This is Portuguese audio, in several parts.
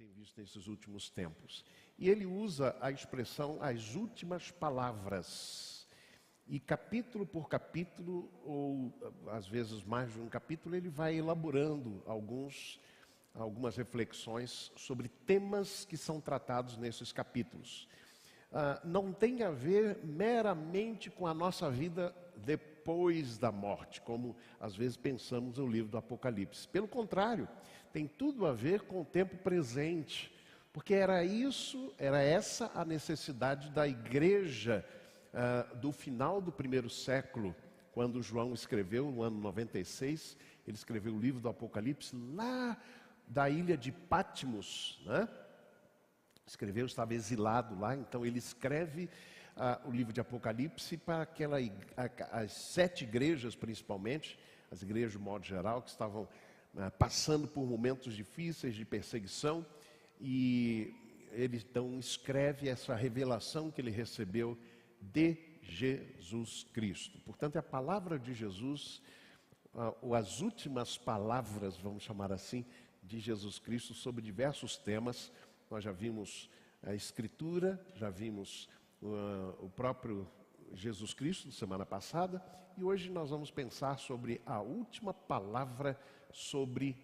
tem visto nesses últimos tempos. E ele usa a expressão as últimas palavras. E capítulo por capítulo, ou às vezes mais de um capítulo, ele vai elaborando algumas reflexões sobre temas que são tratados nesses capítulos. Não tem a ver meramente com a nossa vida depois da morte, como às vezes pensamos no livro do Apocalipse. Pelo contrário, tem tudo a ver com o tempo presente, porque era essa a necessidade da igreja do final do primeiro século, quando João escreveu, no ano 96, ele escreveu o livro do Apocalipse lá da ilha de Patmos, né? Escreveu, estava exilado lá, então ele escreve o livro de Apocalipse para as 7 igrejas principalmente, as igrejas de modo geral, que estavam passando por momentos difíceis de perseguição, e ele então escreve essa revelação que ele recebeu de Jesus Cristo. Portanto, é a palavra de Jesus, ou as últimas palavras, vamos chamar assim, de Jesus Cristo sobre diversos temas. Nós já vimos a Escritura, já vimos o próprio Jesus Cristo, semana passada, e hoje nós vamos pensar sobre a última palavra sobre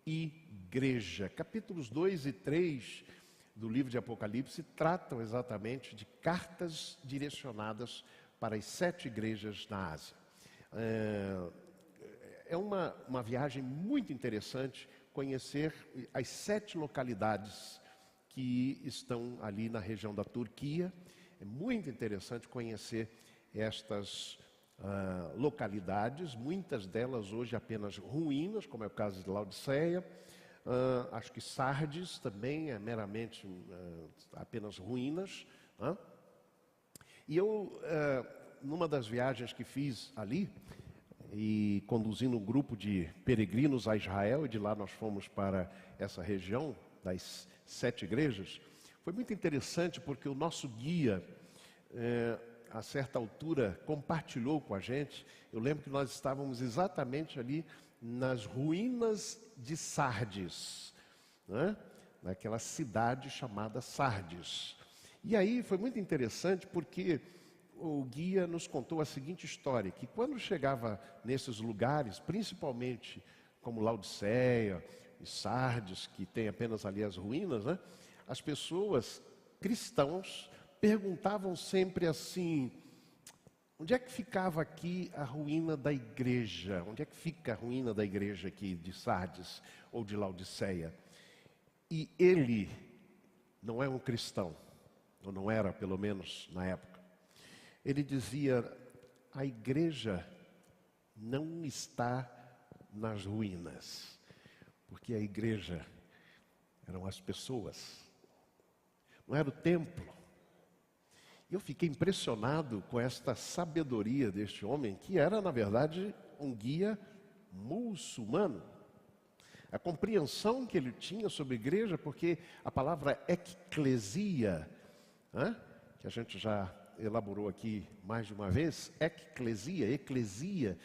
igreja. Capítulos 2 e 3 do livro de Apocalipse tratam exatamente de cartas direcionadas para as 7 igrejas na Ásia. É uma viagem muito interessante conhecer as 7 localidades que estão ali na região da Turquia. É muito interessante conhecer estas localidades, muitas delas hoje apenas ruínas, como é o caso de Laodiceia. Acho que Sardes também é meramente apenas ruínas. E eu, numa das viagens que fiz ali, e conduzindo um grupo de peregrinos a Israel, e de lá nós fomos para essa região das 7 igrejas, foi muito interessante porque o nosso guia, a certa altura, compartilhou com a gente. Eu lembro que nós estávamos exatamente ali nas ruínas de Sardes, né? Naquela cidade chamada Sardes. E aí foi muito interessante porque o guia nos contou a seguinte história, que quando chegava nesses lugares, principalmente como Laodiceia e Sardes, que tem apenas ali as ruínas, né? As pessoas, cristãos, perguntavam sempre assim: onde é que ficava aqui a ruína da igreja? Onde é que fica a ruína da igreja aqui de Sardes ou de Laodiceia? E ele não é um cristão, ou não era, pelo menos na época. Ele dizia: a igreja não está nas ruínas, porque a igreja eram as pessoas, não era o templo. Eu fiquei impressionado com esta sabedoria deste homem, que era, na verdade, um guia muçulmano. A compreensão que ele tinha sobre a igreja, porque a palavra eclesia, que a gente já elaborou aqui mais de uma vez, eclesia,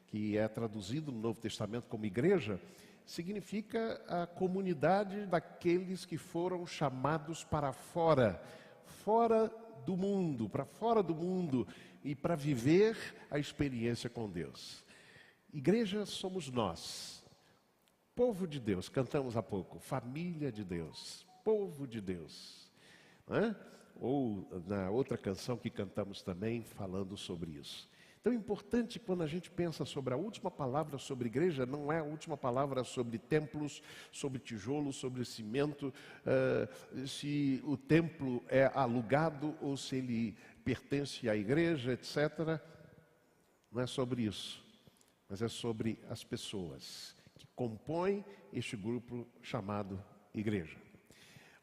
que é traduzido no Novo Testamento como igreja, significa a comunidade daqueles que foram chamados para fora do mundo, para fora do mundo, e para viver a experiência com Deus. Igreja somos nós, povo de Deus, cantamos há pouco, família de Deus, povo de Deus, ou na outra canção que cantamos também, falando sobre isso. Então é importante, quando a gente pensa sobre a última palavra sobre igreja, não é a última palavra sobre templos, sobre tijolos, sobre cimento, se o templo é alugado ou se ele pertence à igreja, etc. Não é sobre isso, mas é sobre as pessoas que compõem este grupo chamado igreja.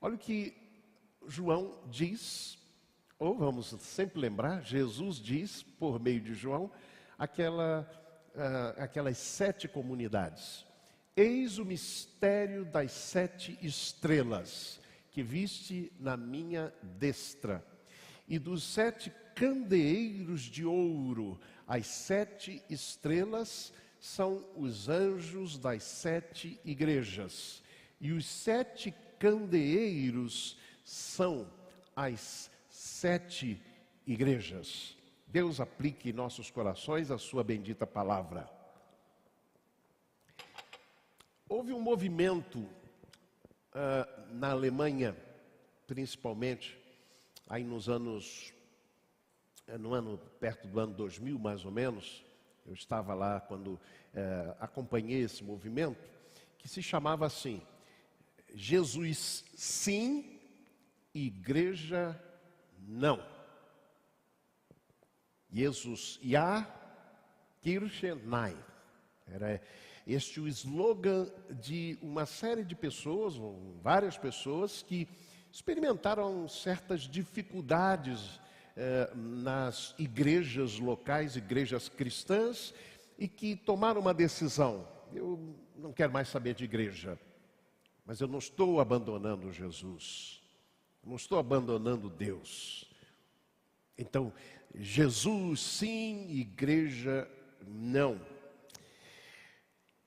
Olha o que João diz, ou vamos sempre lembrar, Jesus diz, por meio de João, aquelas 7 comunidades. Eis o mistério das 7 estrelas, que viste na minha destra, e dos 7 candeeiros de ouro. As 7 estrelas são os anjos das 7 igrejas, e os 7 candeeiros são as 7 igrejas. Deus aplique em nossos corações a sua bendita palavra. Houve um movimento na Alemanha, principalmente, aí no ano perto do ano 2000, mais ou menos, eu estava lá quando acompanhei esse movimento, que se chamava assim: Jesus sim, igreja não. Jesus ja, Kirche nein. Era este o slogan de uma série de pessoas, ou várias pessoas, que experimentaram certas dificuldades nas igrejas locais, igrejas cristãs, e que tomaram uma decisão: eu não quero mais saber de igreja, mas eu não estou abandonando Jesus, não estou abandonando Deus. Então, Jesus sim, igreja não.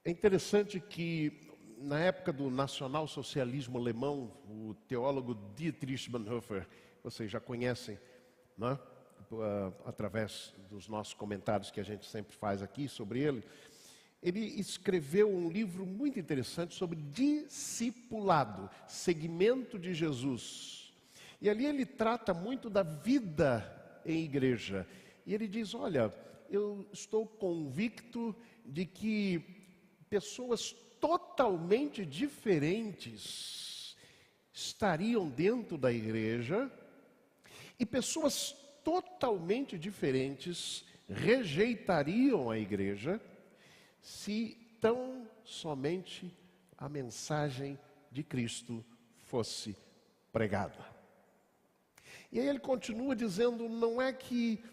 É interessante que na época do nacionalsocialismo alemão, o teólogo Dietrich Bonhoeffer, vocês já conhecem, né? Através dos nossos comentários que a gente sempre faz aqui sobre ele, ele escreveu um livro muito interessante sobre discipulado, seguimento de Jesus. E ali ele trata muito da vida em igreja. E ele diz: olha, eu estou convicto de que pessoas totalmente diferentes estariam dentro da igreja e pessoas totalmente diferentes rejeitariam a igreja se tão somente a mensagem de Cristo fosse pregada. E aí ele continua dizendo: não é que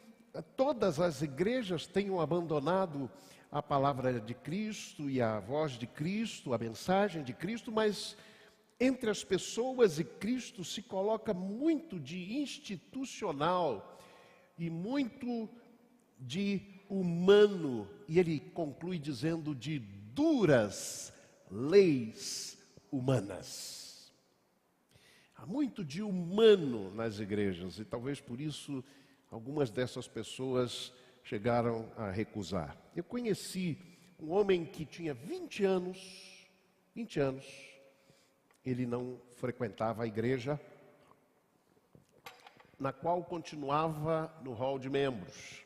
todas as igrejas tenham abandonado a palavra de Cristo e a voz de Cristo, a mensagem de Cristo, mas entre as pessoas e Cristo se coloca muito de institucional e muito de humano. E ele conclui dizendo: de duras leis humanas. Há muito de humano nas igrejas e talvez por isso algumas dessas pessoas chegaram a recusar. Eu conheci um homem que tinha 20 anos, ele não frequentava a igreja, na qual continuava no hall de membros.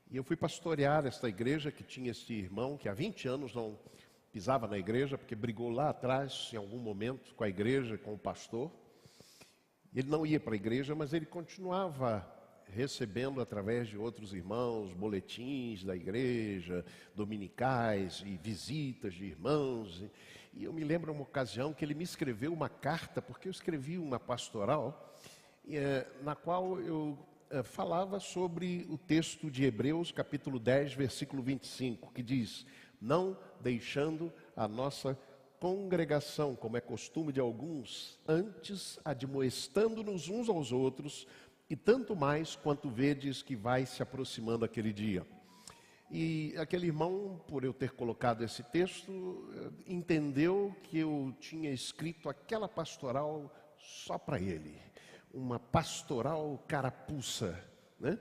E eu fui pastorear esta igreja que tinha esse irmão que há 20 anos não pisava na igreja, porque brigou lá atrás, em algum momento, com a igreja, com o pastor. Ele não ia para a igreja, mas ele continuava recebendo através de outros irmãos boletins da igreja, dominicais e visitas de irmãos. E eu me lembro uma ocasião que ele me escreveu uma carta, porque eu escrevi uma pastoral, na qual eu falava sobre o texto de Hebreus, capítulo 10, versículo 25, que diz: não deixando a nossa congregação, como é costume de alguns, antes admoestando-nos uns aos outros, e tanto mais quanto vedes que vai se aproximando aquele dia. E aquele irmão, por eu ter colocado esse texto, entendeu que eu tinha escrito aquela pastoral só para ele, uma pastoral carapuça, né?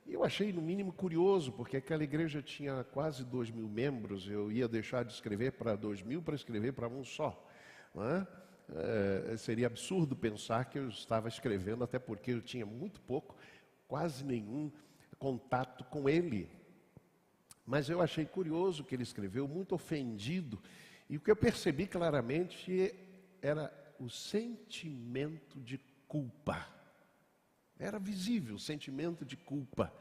E eu achei no mínimo curioso, porque aquela igreja tinha quase 2.000 membros, eu ia deixar de escrever para 2.000 para escrever para um só, não é? Seria absurdo pensar que eu estava escrevendo, até porque eu tinha muito pouco, quase nenhum contato com ele. Mas eu achei curioso que ele escreveu, muito ofendido, e o que eu percebi claramente era o sentimento de culpa. Era visível o sentimento de culpa.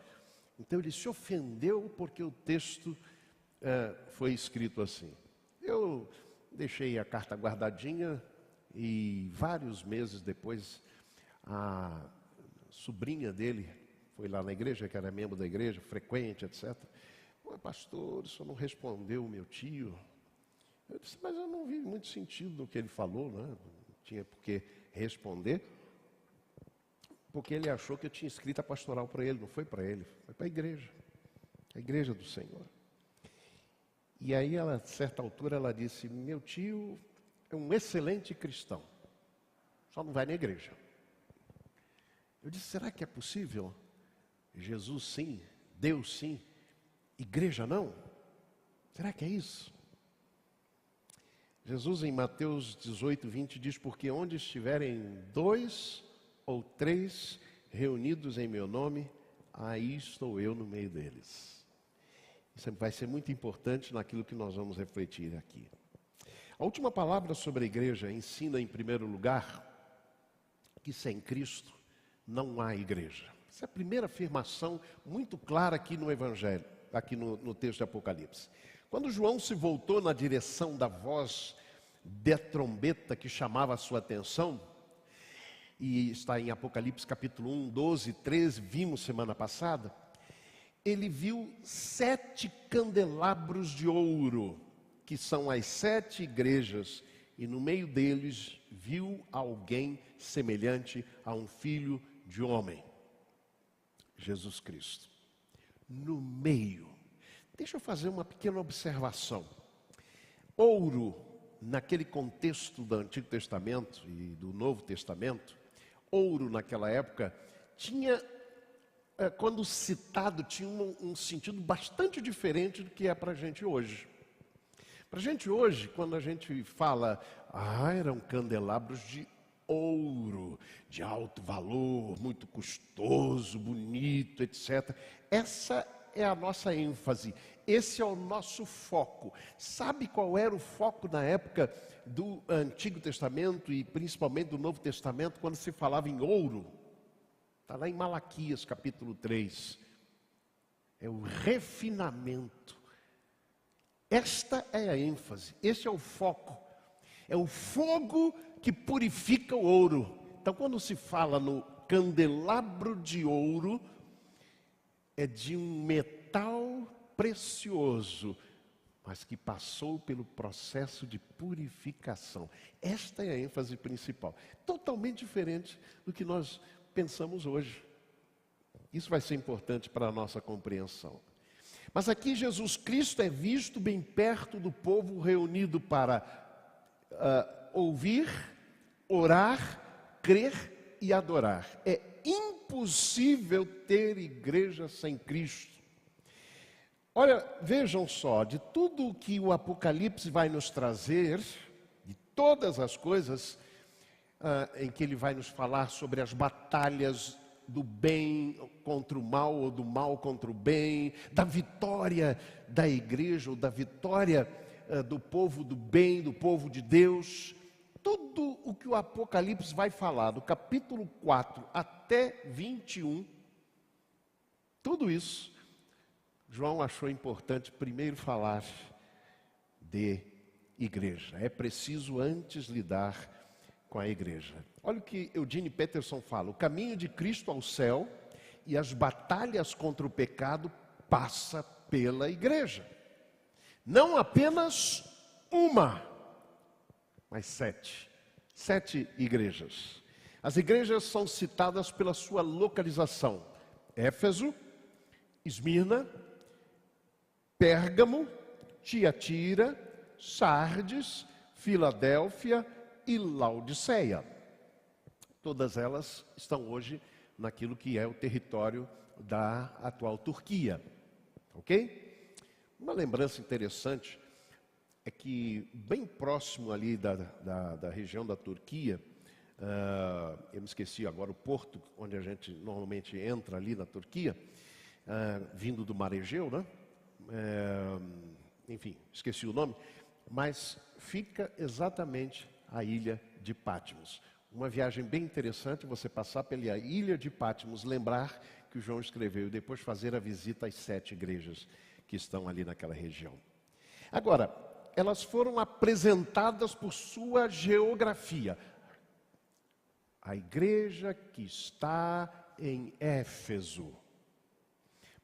Então ele se ofendeu porque o texto foi escrito assim. Eu deixei a carta guardadinha e vários meses depois a sobrinha dele foi lá na igreja, que era membro da igreja, frequente, etc. Pô, pastor, o senhor não respondeu o meu tio? Eu disse: mas eu não vi muito sentido no que ele falou, né? Não tinha por que responder. Porque ele achou que eu tinha escrito a pastoral para ele, não foi para ele, foi para a igreja do Senhor. E aí, a certa altura, ela disse: meu tio é um excelente cristão, só não vai na igreja. Eu disse, será que é possível? Jesus sim, Deus sim, igreja não? Será que é isso? Jesus em Mateus 18, 20 diz, porque onde estiverem 2 ou 3 reunidos em meu nome, aí estou eu no meio deles. Isso vai ser muito importante naquilo que nós vamos refletir aqui. A última palavra sobre a igreja ensina, em primeiro lugar, que sem Cristo não há igreja. Essa é a primeira afirmação muito clara aqui no Evangelho, aqui no texto de Apocalipse. Quando João se voltou na direção da voz da trombeta que chamava a sua atenção, e está em Apocalipse capítulo 1, 12, 13, vimos semana passada, ele viu 7 candelabros de ouro, que são as 7 igrejas, e no meio deles viu alguém semelhante a um filho de homem, Jesus Cristo. No meio, deixa eu fazer uma pequena observação. Ouro, naquele contexto do Antigo Testamento e do Novo Testamento, ouro naquela época tinha, quando citado, tinha um sentido bastante diferente do que é para a gente hoje. Para a gente hoje, quando a gente fala, eram candelabros de ouro, de alto valor, muito custoso, bonito, etc. Essa é a nossa ênfase, esse é o nosso foco. Sabe qual era o foco na época do Antigo Testamento e principalmente do Novo Testamento, quando se falava em ouro? Está lá em Malaquias capítulo 3. É o refinamento. Esta é a ênfase, esse é o foco. É o fogo que purifica o ouro. Então, quando se fala no candelabro de ouro, é de um metal precioso, mas que passou pelo processo de purificação. Esta é a ênfase principal. Totalmente diferente do que nós pensamos hoje. Isso vai ser importante para a nossa compreensão. Mas aqui Jesus Cristo é visto bem perto do povo reunido para ouvir, orar, crer e adorar. É impossível ter igreja sem Cristo. Olha, vejam só, de tudo o que o Apocalipse vai nos trazer, de todas as coisas em que ele vai nos falar sobre as batalhas do bem contra o mal, ou do mal contra o bem, da vitória da igreja, ou da vitória do povo do bem, do povo de Deus. Tudo o que o Apocalipse vai falar, do capítulo 4 até 21, tudo isso, João achou importante primeiro falar de igreja. É preciso antes lidar com a igreja. Olha o que Eugene Peterson fala: o caminho de Cristo ao céu e as batalhas contra o pecado passa pela igreja. Não apenas uma, mas 7. 7 igrejas. As igrejas são citadas pela sua localização: Éfeso, Esmirna, Pérgamo, Tiatira, Sardes, Filadélfia e Laodiceia. Todas elas estão hoje naquilo que é o território da atual Turquia. Ok? Uma lembrança interessante é que bem próximo ali da região da Turquia, eu me esqueci agora o porto onde a gente normalmente entra ali na Turquia, vindo do Mar Egeu, né? Enfim, esqueci o nome, mas fica exatamente a ilha de Patmos. Uma viagem bem interessante, você passar pela ilha de Patmos, lembrar que o João escreveu e depois fazer a visita às 7 igrejas que estão ali naquela região. Agora, elas foram apresentadas por sua geografia. A igreja que está em Éfeso.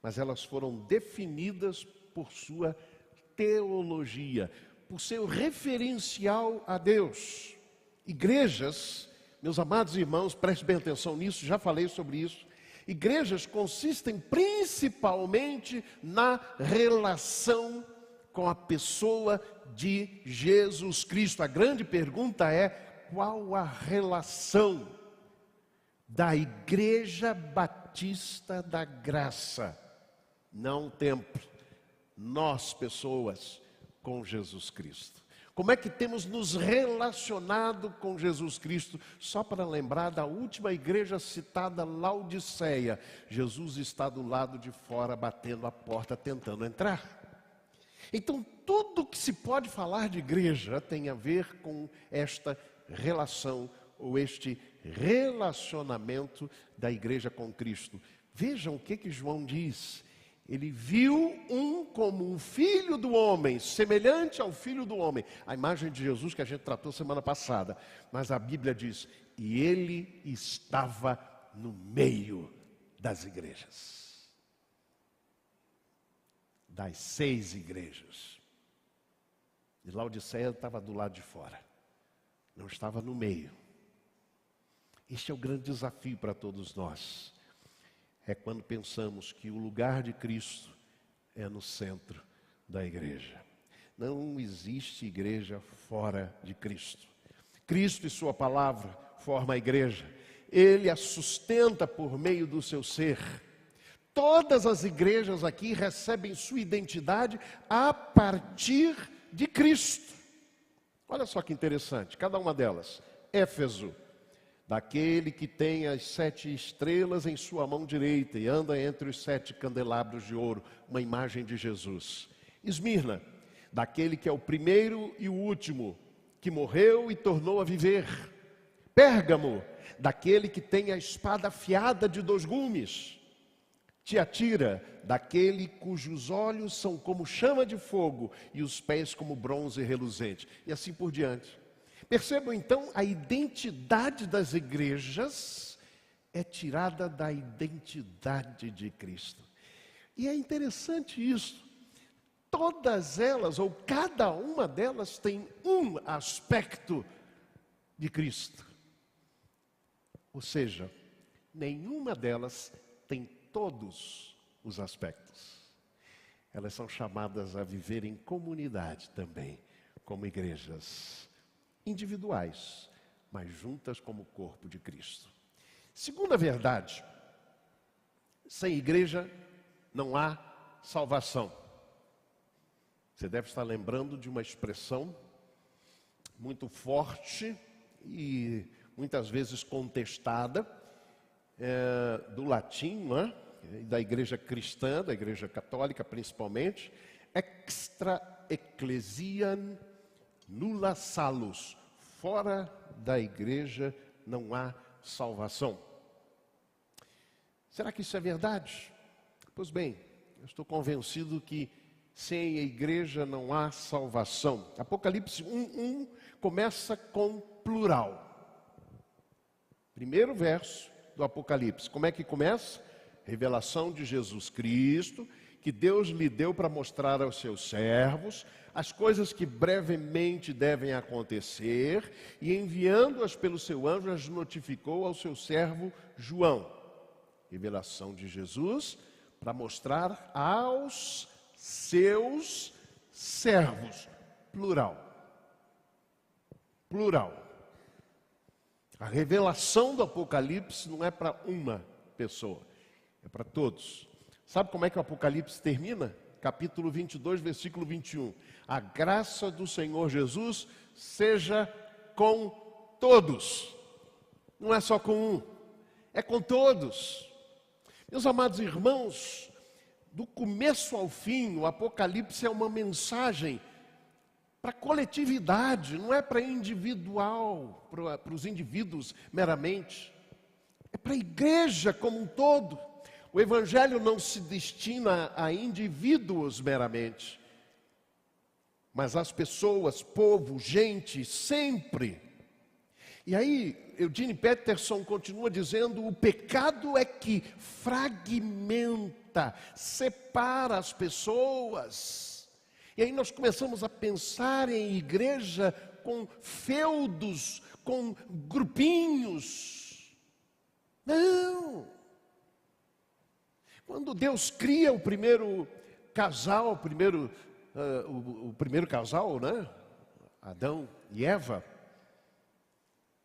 Mas elas foram definidas por sua teologia, por seu referencial a Deus. Igrejas, meus amados irmãos, prestem bem atenção nisso, já falei sobre isso. Igrejas consistem principalmente na relação com a pessoa de Jesus Cristo. A grande pergunta é: qual a relação da Igreja Batista da Graça, não o templo, nós pessoas, com Jesus Cristo? Como é que temos nos relacionado com Jesus Cristo? Só para lembrar da última igreja citada, Laodiceia, Jesus está do lado de fora, batendo a porta, tentando entrar. Então, tudo que se pode falar de igreja tem a ver com esta relação, ou este relacionamento da igreja com Cristo. Vejam o que João diz. Ele viu um como um filho do homem, semelhante ao filho do homem. A imagem de Jesus que a gente tratou semana passada. Mas a Bíblia diz: e ele estava no meio das igrejas. Das 6 igrejas. E Laodiceia estava do lado de fora. Não estava no meio. Este é o grande desafio para todos nós. É quando pensamos que o lugar de Cristo é no centro da igreja. Não existe igreja fora de Cristo. Cristo e sua palavra formam a igreja. Ele a sustenta por meio do seu ser. Todas as igrejas aqui recebem sua identidade a partir de Cristo. Olha só que interessante, cada uma delas. Éfeso: daquele que tem as 7 estrelas em sua mão direita e anda entre os 7 candelabros de ouro, uma imagem de Jesus. Esmirna: daquele que é o primeiro e o último, que morreu e tornou a viver. Pérgamo: daquele que tem a espada afiada de 2 gumes. Tiatira: daquele cujos olhos são como chama de fogo e os pés como bronze reluzente. E assim por diante. Percebam então, a identidade das igrejas é tirada da identidade de Cristo. E é interessante isso. Todas elas, ou cada uma delas, tem um aspecto de Cristo. Ou seja, nenhuma delas tem todos os aspectos. Elas são chamadas a viver em comunidade também, como igrejas individuais, mas juntas como corpo de Cristo. Segunda verdade: sem igreja não há salvação. Você deve estar lembrando de uma expressão muito forte e muitas vezes contestada, do latim, não é? Da igreja cristã, da igreja católica principalmente: extra ecclesiam nulla salus. Fora da igreja não há salvação. Será que isso é verdade? Pois bem, eu estou convencido que sem a igreja não há salvação. Apocalipse 1:1 começa com plural. Primeiro verso do Apocalipse. Como é que começa? Revelação de Jesus Cristo, que Deus lhe deu para mostrar aos seus servos as coisas que brevemente devem acontecer, e enviando-as pelo seu anjo, as notificou ao seu servo João. Revelação de Jesus para mostrar aos seus servos. Plural. Plural. A revelação do Apocalipse não é para uma pessoa, é para todos. Sabe como é que o Apocalipse termina? Capítulo 22, versículo 21. A graça do Senhor Jesus seja com todos. Não é só com um, é com todos. Meus amados irmãos, do começo ao fim, o Apocalipse é uma mensagem para coletividade, não é para individual, para os indivíduos meramente. É para a igreja como um todo. O Evangelho não se destina a indivíduos meramente, mas às pessoas, povo, gente, sempre. E aí, Eugene Peterson continua dizendo: o pecado é que fragmenta, separa as pessoas. E aí nós começamos a pensar em igreja com feudos, com grupinhos. Não! Quando Deus cria o primeiro casal, o primeiro o primeiro casal, né? Adão e Eva.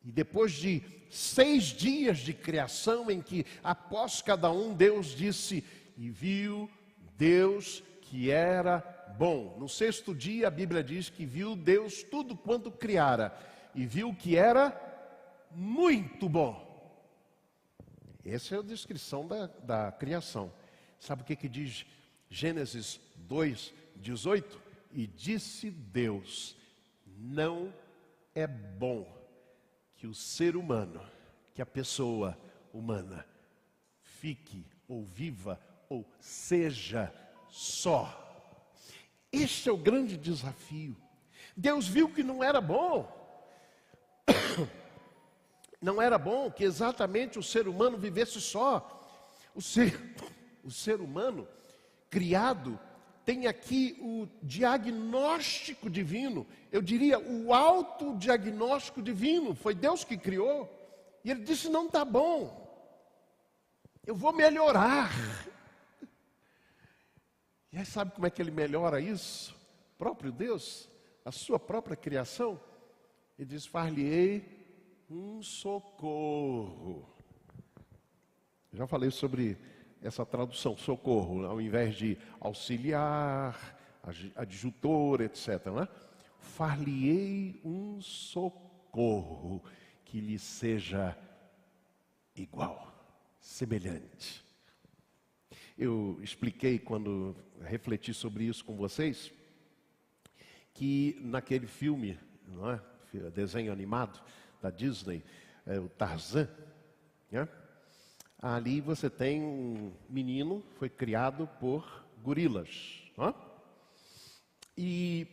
E depois de 6 dias de criação, em que após cada um, Deus disse, e viu Deus que era bom. No 6º dia, a Bíblia diz que viu Deus tudo quanto criara, e viu que era muito bom. Essa é a descrição da criação. Sabe o que diz Gênesis 2:18? E disse Deus, não é bom que o ser humano, que a pessoa humana, fique ou viva ou seja só. Este é o grande desafio. Deus viu que não era bom. Não era bom que exatamente o ser humano vivesse só. O ser humano criado tem aqui o diagnóstico divino. Eu diria o autodiagnóstico divino. Foi Deus que criou. E Ele disse, não está bom. Eu vou melhorar. E aí sabe como é que Ele melhora isso? O próprio Deus, a sua própria criação. Ele diz, far-lhe-ei um socorro. Já falei sobre essa tradução, socorro, ao invés de auxiliar, adjutor, etc. Né? Far-lhe-ei um socorro que lhe seja igual, semelhante. Eu expliquei quando refleti sobre isso com vocês, que naquele filme, não é? Desenho animado da Disney, o Tarzan, né? Ali você tem um menino, foi criado por gorilas. Não? E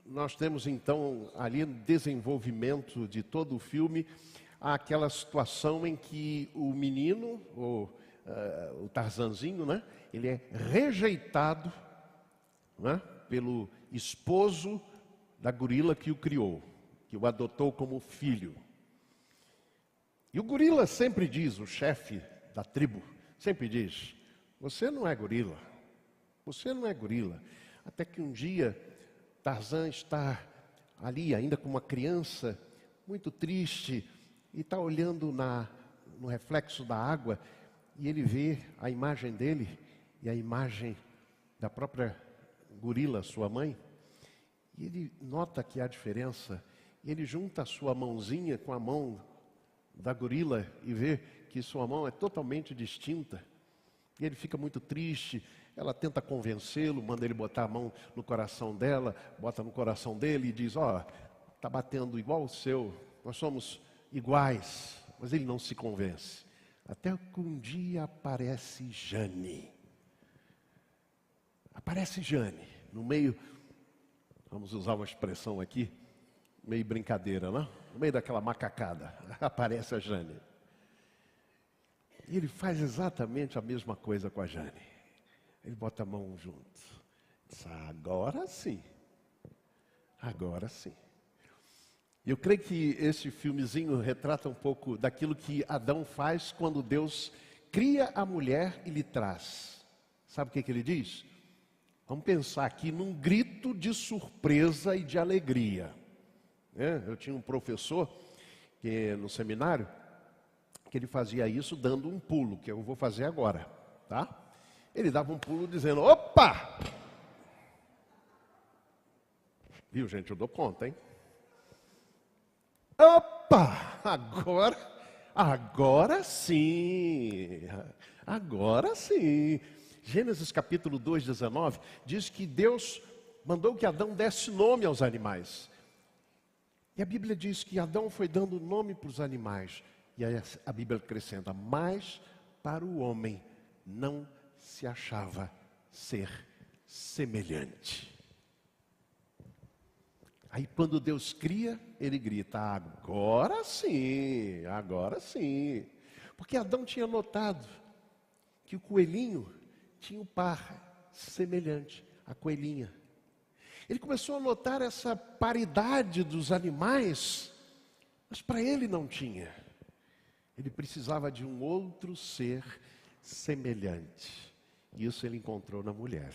nós temos então ali no desenvolvimento de todo o filme, aquela situação em que o menino, o Tarzanzinho, né? Ele é rejeitado, né? Pelo esposo da gorila que o criou, que o adotou como filho. E o gorila sempre diz, o chefe da tribo, sempre diz, você não é gorila, você não é gorila. Até que um dia, Tarzan está ali, ainda com uma criança, muito triste, e está olhando no reflexo da água, e ele vê a imagem dele, e a imagem da própria gorila, sua mãe, e ele nota que há diferença, e ele junta a sua mãozinha com a mão da gorila, e vê que sua mão é totalmente distinta, e ele fica muito triste. Ela tenta convencê-lo, manda ele botar a mão no coração dela, bota no coração dele e diz, está batendo igual o seu, nós somos iguais, mas ele não se convence. Até que um dia aparece Jane. Aparece Jane, no meio, vamos usar uma expressão aqui, meio brincadeira, não? No meio daquela macacada, aparece a Jane. E ele faz exatamente a mesma coisa com a Jane. Ele bota a mão junto. Diz, agora sim. Agora sim. Eu creio que esse filmezinho retrata um pouco daquilo que Adão faz quando Deus cria a mulher e lhe traz. Sabe o que ele diz? Vamos pensar aqui num grito de surpresa e de alegria. Eu tinha um professor que, no seminário, que ele fazia isso dando um pulo, que eu vou fazer agora, tá? Ele dava um pulo dizendo, opa! Viu, gente, eu dou conta, hein? Opa! Agora sim! Agora sim! Gênesis capítulo 2:19 diz que Deus mandou que Adão desse nome aos animais. E a Bíblia diz que Adão foi dando nome para os animais. E aí a Bíblia acrescenta, mas para o homem não se achava ser semelhante. Aí quando Deus cria, ele grita, agora sim, agora sim. Porque Adão tinha notado que o coelhinho tinha um par semelhante à coelhinha. Ele começou a notar essa paridade dos animais, mas para ele não tinha. Ele precisava de um outro ser semelhante. E isso ele encontrou na mulher.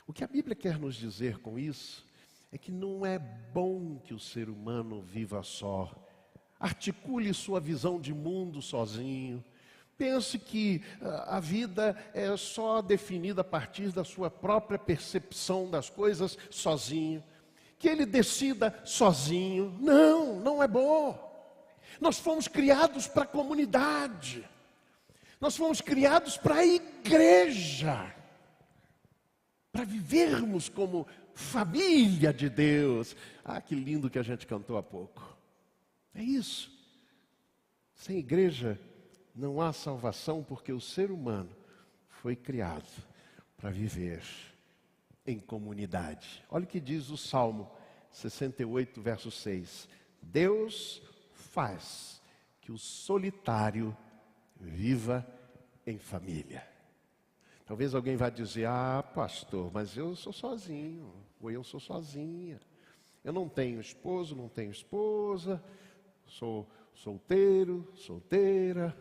O que a Bíblia quer nos dizer com isso é que não é bom que o ser humano viva só. Articule sua visão de mundo sozinho. Pense que a vida é só definida a partir da sua própria percepção das coisas sozinho. Que ele decida sozinho. Não, não é bom. Nós fomos criados para a comunidade. Nós fomos criados para a igreja. Para vivermos como família de Deus. Ah, que lindo que a gente cantou há pouco. É isso. Sem igreja não há salvação, porque o ser humano foi criado para viver em comunidade. Olha o que diz o Salmo 68, verso 6. Deus faz que o solitário viva em família. Talvez alguém vá dizer, pastor, mas eu sou sozinho, ou eu sou sozinha. Eu não tenho esposo, não tenho esposa, sou solteiro, solteira,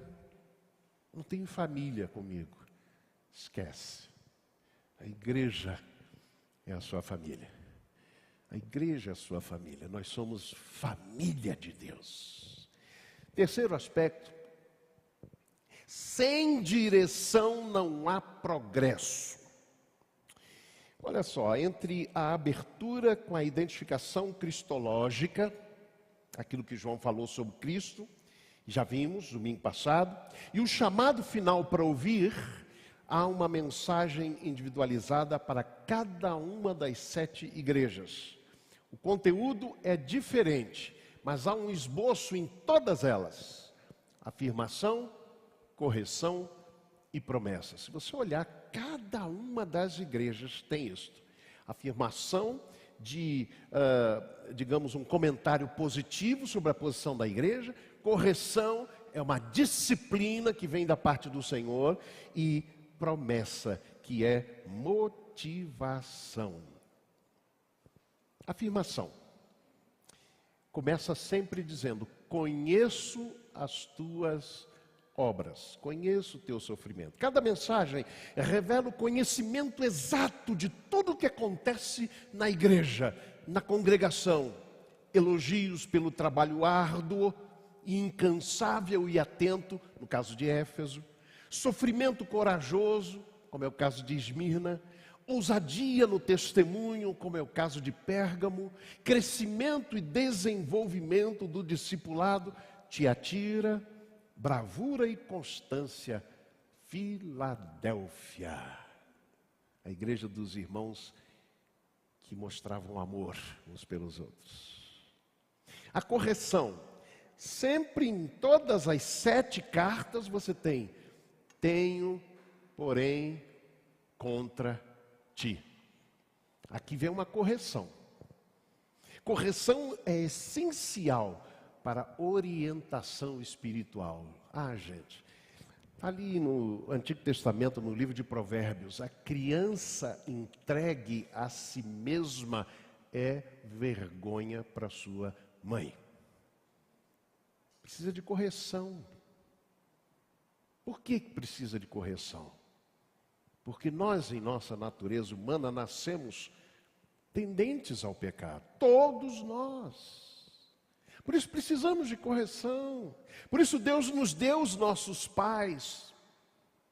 não tenho família comigo. Esquece. A igreja é a sua família. A igreja é a sua família. Nós somos família de Deus. Terceiro aspecto. Sem direção não há progresso. Olha só, entre a abertura com a identificação cristológica, aquilo que João falou sobre Cristo, já vimos domingo passado, e o chamado final para ouvir, há uma mensagem individualizada para cada uma das 7 igrejas. O conteúdo é diferente, mas há um esboço em todas elas. Afirmação, correção e promessa. Se você olhar, cada uma das igrejas tem isto. Afirmação de, digamos, um comentário positivo sobre a posição da igreja. Correção é uma disciplina que vem da parte do Senhor. E promessa, que é motivação. Afirmação. Começa sempre dizendo, conheço as tuas obras, conheço o teu sofrimento. Cada mensagem revela o conhecimento exato de tudo o que acontece na igreja, na congregação. Elogios pelo trabalho árduo, incansável e atento, no caso de Éfeso. Sofrimento corajoso, como é o caso de Esmirna. Ousadia no testemunho, como é o caso de Pérgamo. Crescimento e desenvolvimento do discipulado, Tiatira. Bravura e constância, Filadélfia. A igreja dos irmãos que mostravam amor uns pelos outros. A correção. Sempre em todas as 7 cartas você tem, tenho, porém, contra ti. Aqui vem uma correção. Correção é essencial para orientação espiritual. Gente, ali no Antigo Testamento, no livro de Provérbios, a criança entregue a si mesma é vergonha para sua mãe. Precisa de correção. Por que precisa de correção? Porque nós, em nossa natureza humana, nascemos tendentes ao pecado. Todos nós. Por isso precisamos de correção. Por isso Deus nos deu os nossos pais,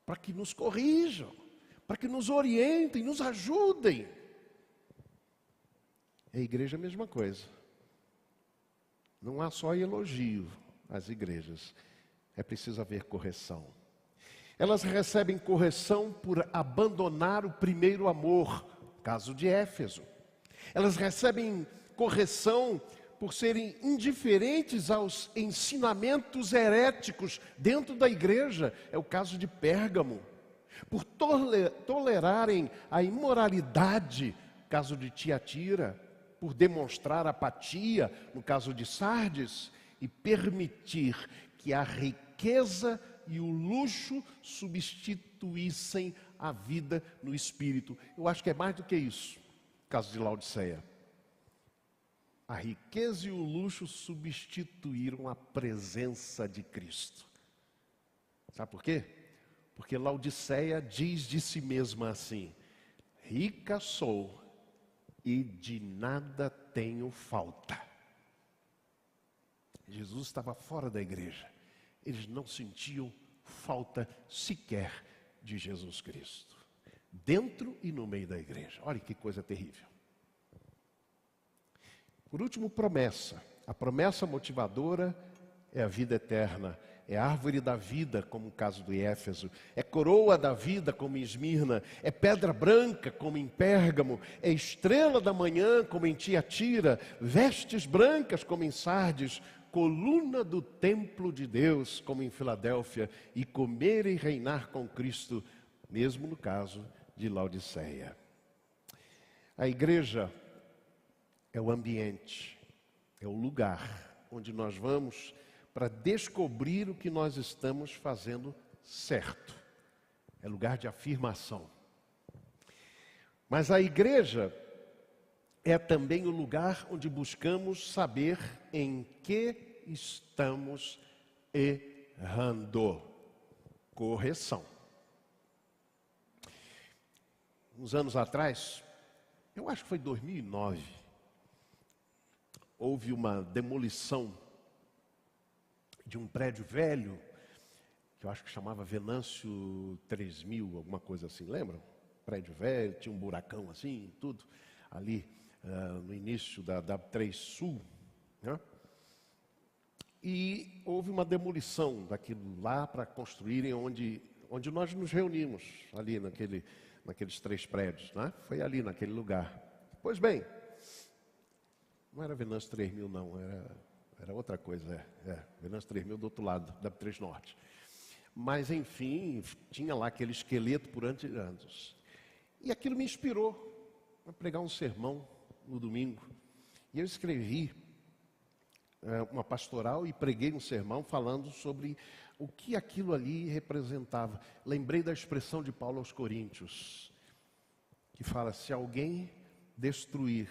para que nos corrijam, para que nos orientem, nos ajudem. A igreja é a mesma coisa. Não há só elogio às igrejas, é preciso haver correção. Elas recebem correção por abandonar o primeiro amor, caso de Éfeso. Elas recebem correção por serem indiferentes aos ensinamentos heréticos dentro da igreja, é o caso de Pérgamo. Por tolerarem a imoralidade, caso de Tiatira. Por demonstrar apatia, no caso de Sardes. E permitir que a riqueza e o luxo substituíssem a vida no espírito. Eu acho que é mais do que isso, no caso de Laodiceia. A riqueza e o luxo substituíram a presença de Cristo. Sabe por quê? Porque Laodiceia diz de si mesma assim: rica sou e de nada tenho falta. Jesus estava fora da igreja. Eles não sentiam falta sequer de Jesus Cristo. Dentro e no meio da igreja. Olha que coisa terrível. Por último, promessa. A promessa motivadora é a vida eterna. É árvore da vida, como no caso do Éfeso. É coroa da vida, como em Esmirna. É pedra branca, como em Pérgamo. É estrela da manhã, como em Tiatira. Vestes brancas, como em Sardes. Coluna do templo de Deus, como em Filadélfia. E comer e reinar com Cristo, mesmo no caso de Laodiceia. A igreja é o ambiente, é o lugar onde nós vamos para descobrir o que nós estamos fazendo certo. É lugar de afirmação. Mas a igreja é também o lugar onde buscamos saber em que estamos errando. Correção. Uns anos atrás, eu acho que foi 2009, houve uma demolição de um prédio velho, que eu acho que chamava Venâncio 3000, alguma coisa assim, lembram? Prédio velho, tinha um buracão assim, tudo, ali no início da 3 Sul, né? E houve uma demolição daquilo lá para construírem onde nós nos reunimos, ali naqueles 3 prédios, né? Foi ali naquele lugar. Pois bem, não era Venâncio 3000 não, era outra coisa, Venâncio 3000 do outro lado, da 3 Norte. Mas enfim, tinha lá aquele esqueleto por anos. E aquilo me inspirou a pregar um sermão no domingo. E eu escrevi uma pastoral e preguei um sermão falando sobre o que aquilo ali representava. Lembrei da expressão de Paulo aos Coríntios, que fala: se alguém destruir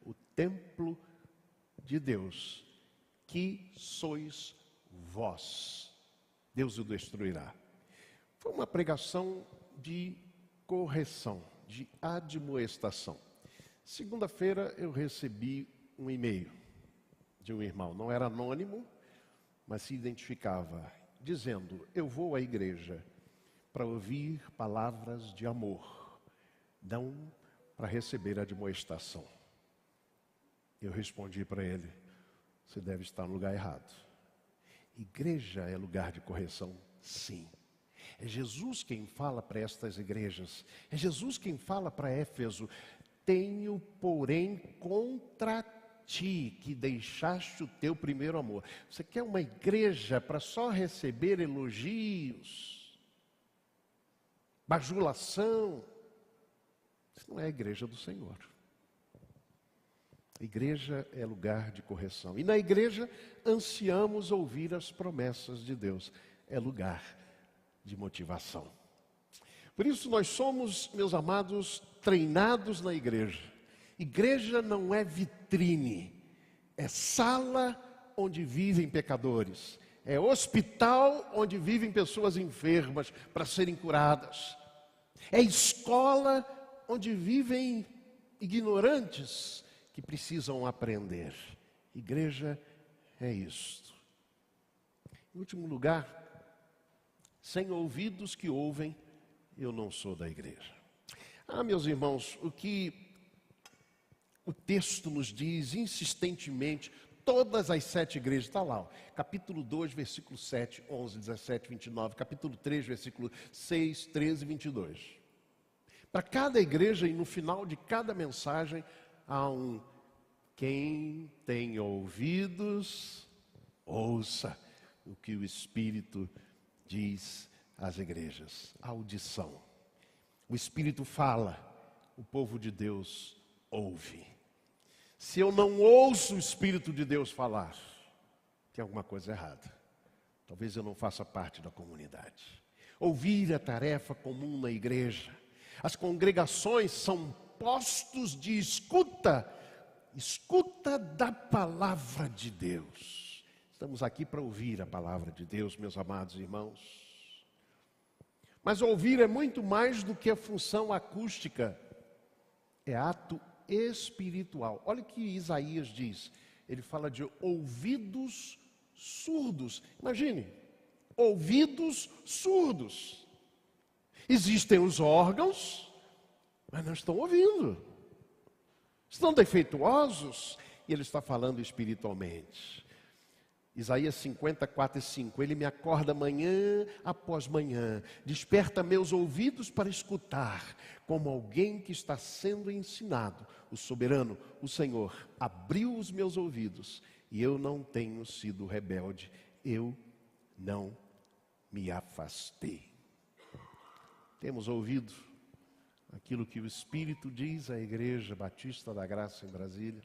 o templo de Deus, que sois vós, Deus o destruirá. Foi uma pregação de correção, de admoestação. Segunda-feira eu recebi um e-mail de um irmão, não era anônimo, mas se identificava, dizendo: eu vou à igreja para ouvir palavras de amor, não para receber admoestação. Eu respondi para ele: você deve estar no lugar errado. Igreja é lugar de correção, sim. É Jesus quem fala para estas igrejas. É Jesus quem fala para Éfeso: tenho, porém, contra ti que deixaste o teu primeiro amor. Você quer uma igreja para só receber elogios, bajulação? Isso não é a igreja do Senhor. A igreja é lugar de correção. E na igreja ansiamos ouvir as promessas de Deus. É lugar de motivação. Por isso nós somos, meus amados, treinados na igreja. Igreja não é vitrine, é sala onde vivem pecadores. É hospital onde vivem pessoas enfermas para serem curadas. É escola onde vivem ignorantes que precisam aprender. Igreja é isto. Em último lugar, sem ouvidos que ouvem, eu não sou da igreja. Meus irmãos, o que o texto nos diz insistentemente, todas as 7 igrejas, está lá, ó, capítulo 2, versículo 7, 11, 17, 29, capítulo 3, versículo 6, 13 e 22. Para cada igreja e no final de cada mensagem, há um: quem tem ouvidos, ouça o que o Espírito diz às igrejas. Audição. O Espírito fala, o povo de Deus ouve. Se eu não ouço o Espírito de Deus falar, tem alguma coisa errada. Talvez eu não faça parte da comunidade. Ouvir é tarefa comum na igreja. As congregações são postos de escuta da palavra de Deus. Estamos aqui para ouvir a palavra de Deus, meus amados irmãos. Mas ouvir é muito mais do que a função acústica. é ato espiritual. Olha o que Isaías diz. Ele fala de ouvidos surdos. Imagine, ouvidos surdos. Existem os órgãos, mas não estão ouvindo. Estão defeituosos. E ele está falando espiritualmente. Isaías 54:5, ele me acorda manhã após manhã, desperta meus ouvidos para escutar, como alguém que está sendo ensinado. O soberano, o Senhor, abriu os meus ouvidos, e eu não tenho sido rebelde, eu não me afastei. Temos ouvido aquilo que o Espírito diz à Igreja Batista da Graça em Brasília.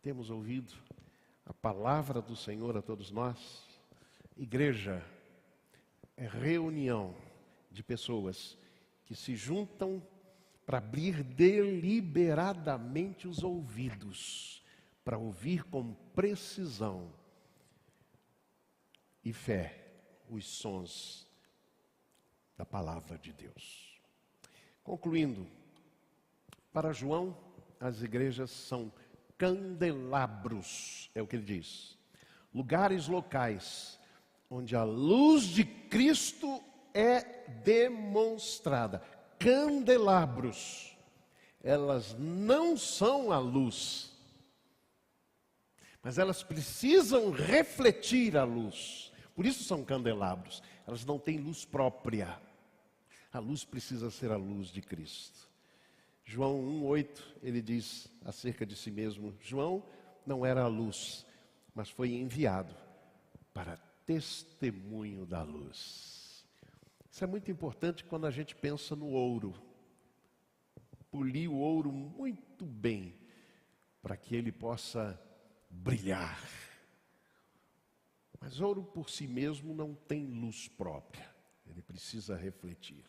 Temos ouvido a palavra do Senhor a todos nós. Igreja é reunião de pessoas que se juntam para abrir deliberadamente os ouvidos, para ouvir com precisão e fé os sons da palavra de Deus. Concluindo, para João, as igrejas são candelabros, é o que ele diz. Lugares locais, onde a luz de Cristo é demonstrada. Candelabros, elas não são a luz, mas elas precisam refletir a luz. Por isso são candelabros, elas não têm luz própria. A luz precisa ser a luz de Cristo. João 1:8, ele diz acerca de si mesmo, João não era a luz, mas foi enviado para testemunho da luz. Isso é muito importante quando a gente pensa no ouro. Polir o ouro muito bem, para que ele possa brilhar. Mas ouro por si mesmo não tem luz própria, ele precisa refletir.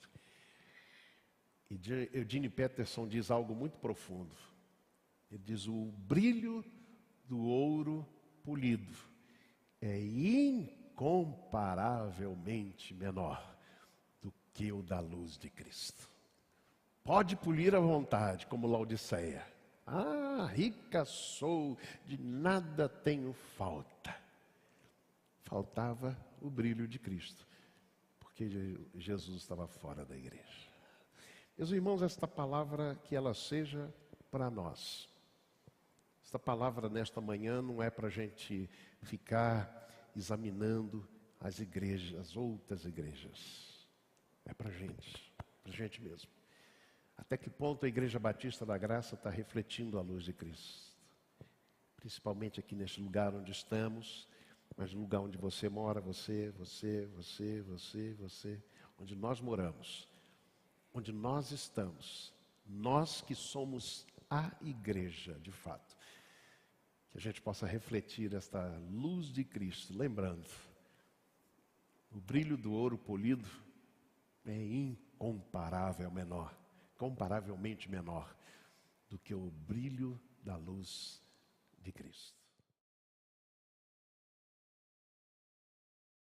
E Eugene Peterson diz algo muito profundo. Ele diz, o brilho do ouro polido é incomparavelmente menor do que o da luz de Cristo. Pode polir à vontade, como Laodiceia. Ah, rica sou, de nada tenho falta. Faltava o brilho de Cristo, porque Jesus estava fora da igreja. Meus irmãos, esta palavra, que ela seja para nós. Esta palavra nesta manhã não é para a gente ficar examinando as igrejas, as outras igrejas. É para a gente mesmo. Até que ponto a Igreja Batista da Graça está refletindo a luz de Cristo? Principalmente aqui neste lugar onde estamos, mas no lugar onde você mora, você, onde nós moramos. Onde nós estamos, nós que somos a igreja, de fato, que a gente possa refletir esta luz de Cristo, lembrando, o brilho do ouro polido é comparavelmente menor do que o brilho da luz de Cristo.